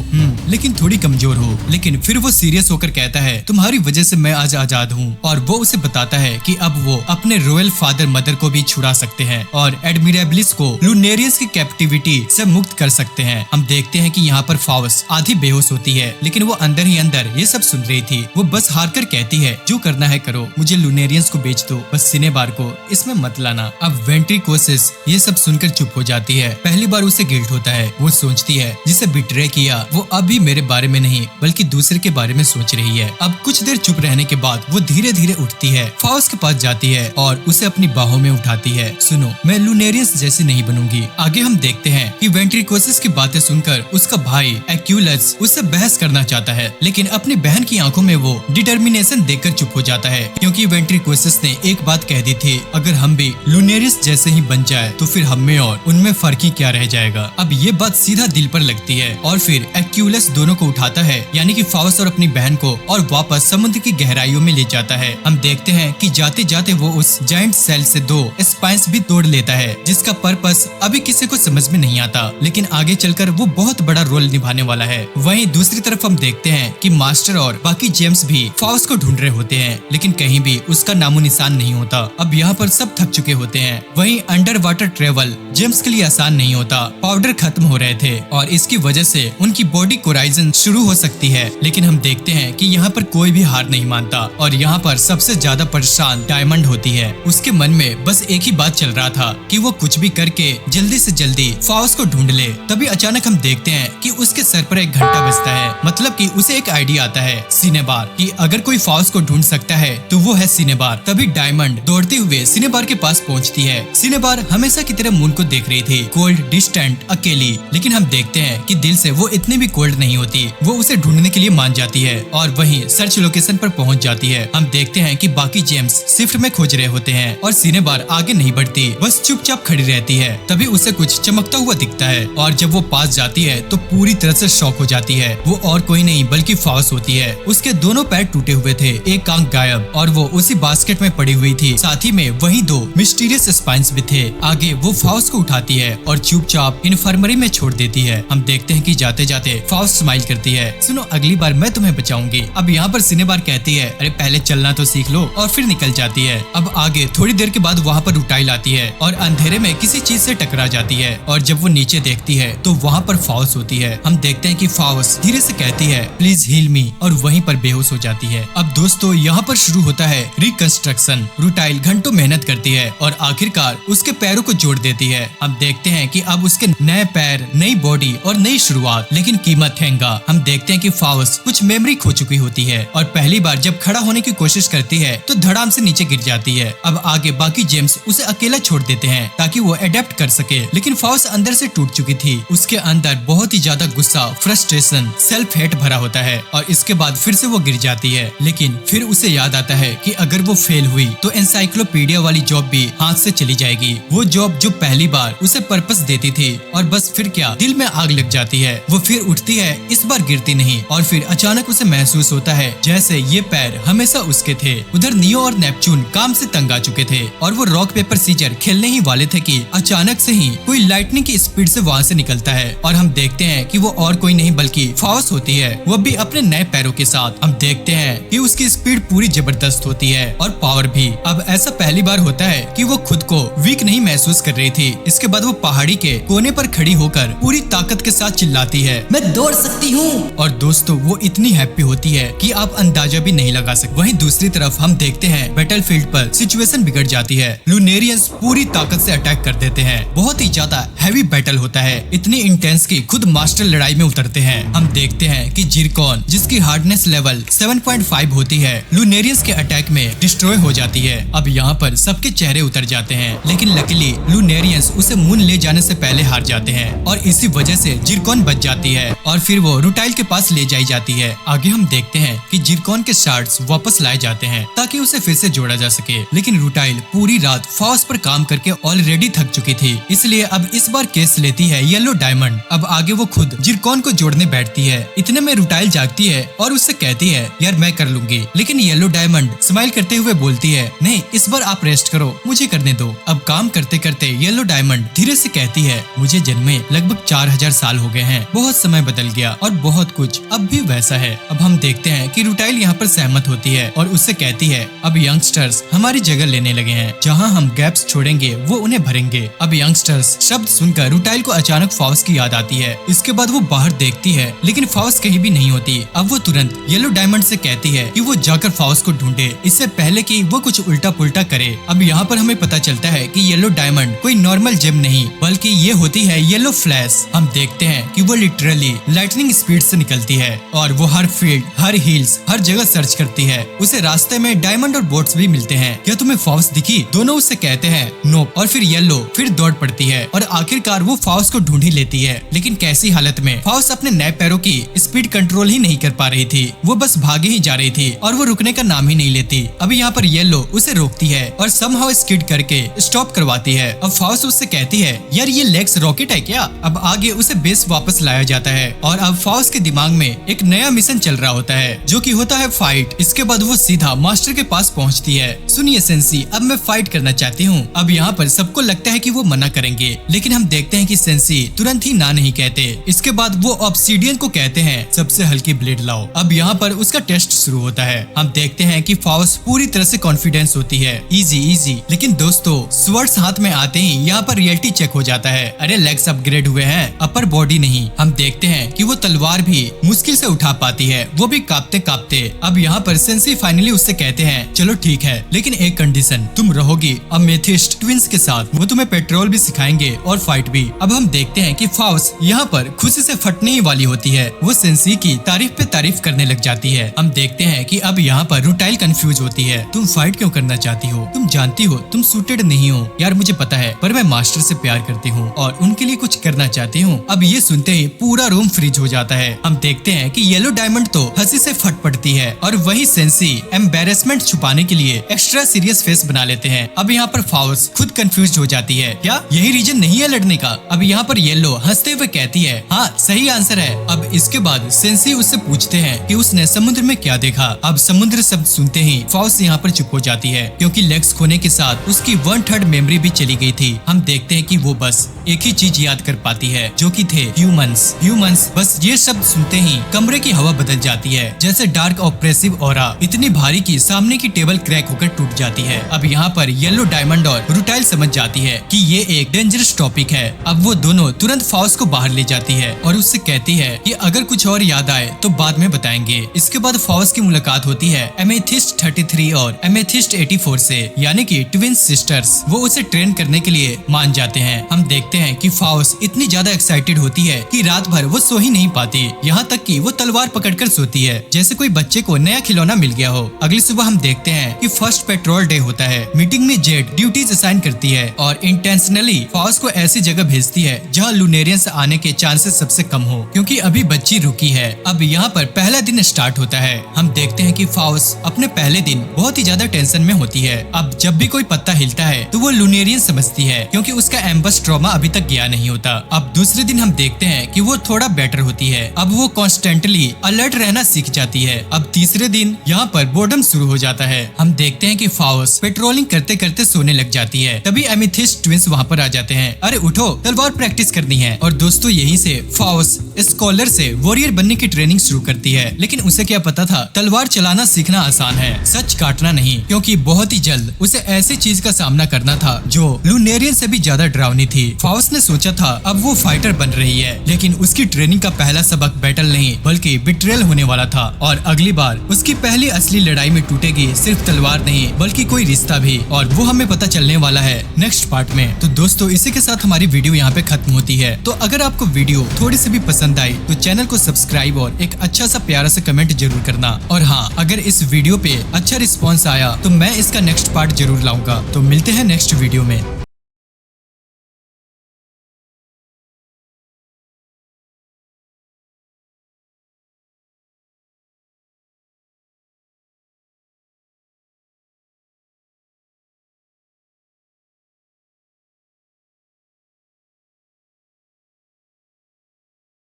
लेकिन थोड़ी कमजोर हो। लेकिन फिर वो सीरियस होकर कहता है, तुम्हारी वजह से मैं आज आजाद हूँ। और वो उसे बताता है कि अब वो अपने रॉयल फादर मदर को भी छुड़ा सकते हैं और एडमिरेबलिस को लूनेरियंस की कैप्टिविटी से मुक्त कर सकते हैं। हम देखते हैं कि यहाँ पर फाउस आधी बेहोश होती है, लेकिन वो अंदर ही अंदर ये सब सुन रही थी। वो बस हार कर कहती है, जो करना है करो, मुझे लूनेरियंस को बेच दो, बस सिनेबार को इसमें मत लाना। अब वेंट्रिकोसिस ये सब सुनकर चुप हो जाती है। पहली बार उसे गिल्ट होता है। वो सोचती है, जिसे बिट्रे किया वो अभी मेरे बारे में नहीं बल्कि दूसरे के बारे में सोच रही है। अब कुछ देर चुप रहने के बाद वो धीरे धीरे उठती है, फाउस के पास जाती है और उसे अपनी बाहों में उठाती है। सुनो, मैं लूनेरियंस जैसी नहीं बनूंगी। आगे हम देखते हैं कि वेंट्रिकोसिस की बातें सुनकर उसका भाई एक्यूलस उससे बहस करना चाहता है, लेकिन अपनी बहन की आंखों में वो डिटर्मिनेशन देखकर चुप हो जाता है, क्योंकि वेंट्रिकोसिस ने एक बात कह दी थी, अगर हम भी लूनेरियंस जैसे ही बन जाए तो फिर हम में और उनमें फर्क ही क्या रह जाएगा। अब ये बात सीधा दिल पर लगती है और फिर एक्यूलस दोनों को उठाता है, यानी कि फाउस और अपनी बहन को, और वापस समुद्र की गहराइयों में ले जाता है। हम देखते हैं कि जाते जाते वो उस जायंट सेल से 2 स्पाइंस भी तोड़ लेता है, जिसका पर्पस अभी किसी को समझ में नहीं आता, लेकिन आगे चलकर वो बहुत बड़ा रोल निभाने वाला है। वहीं दूसरी तरफ हम देखते हैं कि मास्टर और बाकी जेम्स भी फाउस को ढूंढ रहे होते हैं, लेकिन कहीं भी उसका नामो निशान नहीं होता। अब यहाँ पर सब थक चुके होते हैं। वहीं अंडर वाटर ट्रेवल जेम्स के लिए आसान नहीं होता। पाउडर खत्म हो रहे थे और इसकी वजह से उनकी बॉडी कोराइजन शुरू हो सकती है, लेकिन हम देखते हैं कि यहाँ पर कोई भी हार नहीं मानता और यहाँ पर सबसे ज्यादा परेशान डायमंड होती है। उसके मन में बस एक ही बात चल रहा था कि वो कुछ भी करके जल्दी से जल्दी फाउस को ढूंढ ले। तभी अचानक हम देखते हैं कि उसके सर पर एक घंटा बजता है, मतलब कि उसे एक आइडिया आता है, सिनेबार, कि अगर कोई फाउस को ढूंढ सकता है तो वो है सिनेबार। तभी डायमंड दौड़ते हुए सिनेबार के पास पहुंचती है। सिनेबार हमेशा की तरह मून को देख रही थी, कोल्ड, डिस्टेंट, अकेली, लेकिन हम देखते हैं कि दिल से वो इतनी भी कोल्ड नहीं होती। वो उसे ढूंढने के लिए मान जाती है और वहीं सर्च लोकेशन पर पहुंच जाती है। हम देखते हैं कि बाकी जेम्स शिफ्ट में खोज रहे होते हैं और सिनेबार आगे नहीं बढ़ती, बस चुपचाप खड़ी रहती है। तभी उसे कुछ चमकता हुआ दिखता है और जब वो पास जाती है तो पूरी तरह से शॉक हो जाती है। वो और कोई नहीं बल्कि फाउस होती है। उसके दोनों पैर टूटे हुए थे, एक आंख गायब और वो उसी बास्केट में पड़ी हुई थी। साथ ही में वहीं 2 मिस्टीरियस स्पाइंस भी थे। आगे वो फाउस को उठाती है और चुपचाप इन्फर्मरी में छोड़ देती है। हम देखते हैं कि जाते जाते फाउस स्माइल करती है, सुनो अगली बार मैं तुम्हें बचाऊंगी। अब यहाँ पर सिनेबार कहती है, अरे पहले चलना तो सीख लो, और फिर निकल जाती है। अब आगे थोड़ी देर के बाद वहाँ पर उटाइल आती है और अंधेरे में किसी चीज से टकरा जाती है और जब वो नीचे देखती है तो वहाँ पर फाउस होती है। हम देखते हैं कि फाउस धीरे से कहती है, प्लीज हील मी, और वहीं पर बेहोश हो जाती है। अब दोस्तों यहाँ पर शुरू होता है रिकंस्ट्रक्शन। रुटाइल घंटों मेहनत करती है और आखिरकार उसके पैरों को जोड़ देती है। हम देखते हैं कि अब उसके नए पैर, नई बॉडी और नई शुरुआत, लेकिन कीमत महंगा। हम देखते हैं कि फाउस कुछ मेमोरी खो चुकी होती है और पहली बार जब खड़ा होने की कोशिश करती है तो धड़ाम से नीचे गिर जाती है। अब आगे बाकी जेम्स उसे अकेला छोड़ देते हैं ताकि वो अडेप्ट कर सके, लेकिन फाउस अंदर से टूट चुकी थी। उसके अंदर बहुत ही ज्यादा गुस्सा, फ्रस्ट्रेशन, सेल्फ हेट भरा होता है और इसके बाद फिर से वो गिर जाती है। लेकिन फिर उसे याद आता है कि अगर वो फेल हुई तो एनसाइक्लोपीडिया वाली जॉब भी हाथ से चली जाएगी, वो जॉब जो पहली बार उसे पर्पस देती थी। और बस फिर क्या, दिल में आग लग जाती है। वो फिर उठती है, इस बार गिरती नहीं, और फिर अचानक उसे महसूस होता है जैसे ये पैर हमेशा उसके थे। उधर नियो और नेपच्यून काम से तंग आ चुके थे और वो रॉक पेपर सीजर खेलने ही वाले थे कि अचानक से ही कोई लाइटनिंग की स्पीड से वहाँ से निकलता है और हम देखते हैं कि वो और कोई नहीं बल्कि फाउस होती है, वो भी अपने नए पैरों के साथ। हम देखते हैं कि उसकी स्पीड पूरी जबरदस्त होती है और पावर भी। अब ऐसा पहली बार होता है कि वो खुद को वीक नहीं महसूस कर रही थी। इसके बाद वो पहाड़ी के कोने पर खड़ी होकर पूरी ताकत के साथ चिल्लाती है, मैं दौड़ सकती हूँ। और दोस्तों वो इतनी हैप्पी होती है कि आप अंदाजा भी नहीं लगा सकते। वहीं दूसरी तरफ हम देखते हैं बैटलफील्ड पर सिचुएशन बिगड़ जाती है। लूनेरियंस पूरी ताकत से अटैक कर देते हैं। बहुत ही ज्यादा हैवी बैटल होता है, इतनी इंटेंस की खुद मास्टर लड़ाई में उतरते हैं। हम देखते हैं कि जिरकॉन, जिसकी हार्डनेस लेवल 7.5 होती है, लूनेरियंस के अटैक में डिस्ट्रॉय हो जाती है। अब यहाँ पर सबके चेहरे उतर जाते हैं, लेकिन लकीली लूनेरियंस उसे मून ले जाने से पहले हार जाते हैं और इसी वजह से जिरकॉन बच जाती है और फिर वो रुटाइल के पास ले जाई जाती है। आगे हम देखते हैं कि जिरकॉन के शार्ड्स वापस लाए जाते हैं ताकि उसे फिर से जोड़ा जा सके, लेकिन रुटाइल पूरी रात फाउस पर काम करके ऑलरेडी थक चुकी थी, इसलिए अब इस बार केस लेती है येलो डायमंड। अब आगे वो खुद जिरकॉन को जोड़ने बैठती है। इतने में रुटाइल जागती है और उससे कहती है यार मैं कर लूंगी, लेकिन येलो डायमंड स्माइल करते हुए बोलती है नहीं इस बार आप रेस्ट करो, मुझे करने दो। अब काम करते करते येलो डायमंड धीरे से कहती है मुझे जन्मे लगभग 4000 साल हो गए हैं, बहुत समय बदल गया और बहुत कुछ अब भी वैसा है। अब हम देखते हैं कि रुटाइल यहाँ पर सहमत होती है और उससे कहती है अब यंगस्टर्स हमारी जगह लेने लगे हैं, जहाँ हम गैप्स छोड़ेंगे वो उन्हें भरेंगे। अब यंगस्टर्स शब्द सुनकर रुटाइल को अचानक फाउस की याद आती है। इसके बाद वो बाहर देखती है लेकिन फाउस कहीं भी नहीं होती। अब वो तुरंत येलो डायमंड से कहती है कि वो जाकर फाउस को ढूंढे, इससे पहले कि वो कुछ उल्टा पुल्टा करे। अब यहाँ पर हमें पता चलता है कि येलो डायमंड कोई नॉर्मल जेम नहीं बल्कि ये होती है येलो फ्लैश। हम देखते हैं कि वो लिटरली लाइटनिंग स्पीड से निकलती है और वो हर फील्ड, हर हिल्स, हर जगह सर्च करती है। उसे रास्ते में डायमंड और बोट्स भी मिलते हैं। क्या तुम्हें फाउस दिखी? दोनों उससे कहते हैं नो, और फिर येलो फिर दौड़ पड़ती है और आखिरकार वो फाउस को ढूंढ ही लेती है। लेकिन कैसी हालत में? फाउस अपने नए पैरों की स्पीड कंट्रोल ही नहीं कर पा रही थी, वो बस भागे ही जा रही थी और वो रुकने का नाम ही नहीं लेती। अभी यहाँ पर येलो उसे रोकती है और समहाउ स्किड करके स्टॉप करवाती है। अब फाउस उससे कहती है यार ये लेग्स रॉकेट है क्या? अब आगे उसे बेस वापस लाया जाता है और अब फाउस के दिमाग में एक नया मिशन चल रहा होता है जो कि होता है फाइट। इसके बाद वो सीधा मास्टर के पास पहुंचती है। सुनिए सेंसी, अब मैं फाइट करना चाहती हूँ। अब यहाँ पर सबको लगता है कि वो मना करेंगे, लेकिन हम देखते हैं कि सेंसी तुरंत ही ना नहीं कहते। इसके बाद वो ऑब्सीडियन को कहते हैं सबसे हल्की ब्लेड लाओ। अब यहाँ पर उसका टेस्ट शुरू होता है। हम देखते हैं कि फाउस पूरी तरह से कॉन्फिडेंस होती है, इजी इजी। लेकिन दोस्तों स्वर्ड्स हाथ में आते ही यहाँ पर रियलिटी चेक हो जाता है। अरे लेग्स अपग्रेड हुए हैं, अपर बॉडी नहीं। हम देखते हैं कि वो तलवार भी मुश्किल से उठा पाती है, वो भी कांपते कांपते। अब यहाँ पर सेंसी फाइनली उससे कहते हैं चलो ठीक है, लेकिन एक कंडीशन, तुम रहोगी अमेथिस्ट ट्विंस के साथ, वो तुम्हें पेट्रोल भी सिखाएंगे और फाइट भी। अब हम देखते हैं कि फाउस यहाँ पर खुशी से फटने ही वाली होती है। वो सेंसी की तारीफ पे तारीफ करने लग जाती है। हम देखते हैं कि अब यहाँ पर रुटाइल कंफ्यूज होती है। तुम फाइट क्यों करना चाहती हो? तुम जानती हो तुम सूटेड नहीं हो। यार मुझे पता है, पर मैं मास्टर से प्यार करती हूँ और उनके लिए कुछ करना चाहती हूँ। अब ये सुनते ही पूरा रूम फ्रीज हो जाता है। हम देखते हैं कि येलो डायमंड तो हंसी से फट पड़ती है और वही सेंसी एम्बेरसमेंट छुपाने के लिए एक्स्ट्रा सीरियस फेस बना लेते हैं। अब यहाँ पर फाउस खुद कंफ्यूज हो जाती है, क्या यही रीजन नहीं है लड़ने का? अब यहाँ पर येलो हंसते हुए कहती है हाँ सही आंसर है। अब इसके बाद सेंसी उससे पूछते हैं कि उसने समुद्र में क्या देखा। अब समुद्र शब्द सुनते ही फाउस यहाँ पर चुप हो जाती है, क्योंकि लेग्स खोने के साथ उसकी 1/3 मेमोरी भी चली गई थी। हम देखते हैं कि वो बस एक ही चीज याद कर पाती है, जो कि थे ह्यूमंस। बस ये शब्द सुनते ही कमरे की हवा बदल जाती है, जैसे डार्क ऑप्रेसिव ऑरा इतनी भारी कि सामने की टेबल क्रैक होकर टूट जाती है। अब यहाँ पर येलो डायमंड और रुटाइल समझ जाती है कि ये एक डेंजरस टॉपिक है। अब वो दोनों तुरंत फाउस को बाहर ले जाती है और उससे कहती है कि अगर कुछ और याद आए तो बाद में बताएंगे। इसके बाद फाउस की मुलाकात होती है एमेथिस्ट 33 और एमेथिस्ट 84 से, यानी कि ट्विन सिस्टर्स। वो उसे ट्रेन करने के लिए मान जाते हैं। हम देखते हैं कि फाउस इतनी ज्यादा एक्साइटेड होती है कि रात भर वो सो ही नहीं पाती, यहाँ तक कि वो तलवार पकड़कर सोती है जैसे कोई बच्चे को नया खिलौना मिल गया हो। अगली सुबह हम देखते हैं कि फर्स्ट पेट्रोल डे होता है। मीटिंग में जेड ड्यूटीज असाइन करती है और इंटेंशनली फाउस को ऐसी जगह भेजती है जहाँ लूनेरियंस आने के चांसेस सबसे कम हो, क्योंकि अभी बच्ची रुकी है। अब यहाँ पर पहला दिन स्टार्ट होता है। हम देखते हैं कि फाउस अपने पहले दिन बहुत ही ज्यादा टेंशन में होती है। अब जब भी कोई पत्ता हिलता है तो वो लूनेरियन समझती है, क्योंकि उसका एम्बस ट्रॉमा अभी तक गया नहीं होता। अब दूसरे दिन हम देखते हैं कि वो थोड़ा बेटर होती है। अब वो कॉन्स्टेंटली अलर्ट रहना सीख जाती है। अब तीसरे दिन यहाँ पर बोर्डम शुरू हो जाता है। हम देखते हैं कि फाउस पेट्रोलिंग करते करते सोने लग जाती है। तभी एमेथिस्ट ट्विंस वहाँ पर आ जाते हैं। अरे उठो, तलवार प्रैक्टिस करनी है। और दोस्तों यहीं से फाउस स्कॉलर से वॉरियर बनने की ट्रेनिंग शुरू करती है। लेकिन उसे क्या पता था तलवार चलाना सीखना आसान है, सच काटना नहीं, क्योंकि बहुत ही जल्द उसे ऐसी चीज का सामना करना था जो लूनेरियन से भी ज्यादा डरावनी थी। फाउस ने सोचा था अब वो फाइटर बन रही है, लेकिन उसकी ट्रेनिंग का पहला सबक बैटल नहीं बल्कि बिट्रेयल होने वाला था। और अगली बार उसकी पहली असली लड़ाई में टूटेगी सिर्फ तलवार नहीं बल्कि कोई रिश्ता भी, और वो हमें पता चलने वाला है नेक्स्ट पार्ट में। तो दोस्तों इसी के साथ हमारी वीडियो यहाँ पे खत्म होती है। तो अगर आपको वीडियो थोड़ी सी भी पसंद आई तो चैनल को सब्सक्राइब और एक अच्छा सा प्यारा सा कमेंट जरूर करना। और हाँ, अगर इस वीडियो पे अच्छा रिस्पॉन्स आया तो मैं इसका नेक्स्ट पार्ट जरूर लाऊंगा। तो मिलते हैं नेक्स्ट वीडियो में।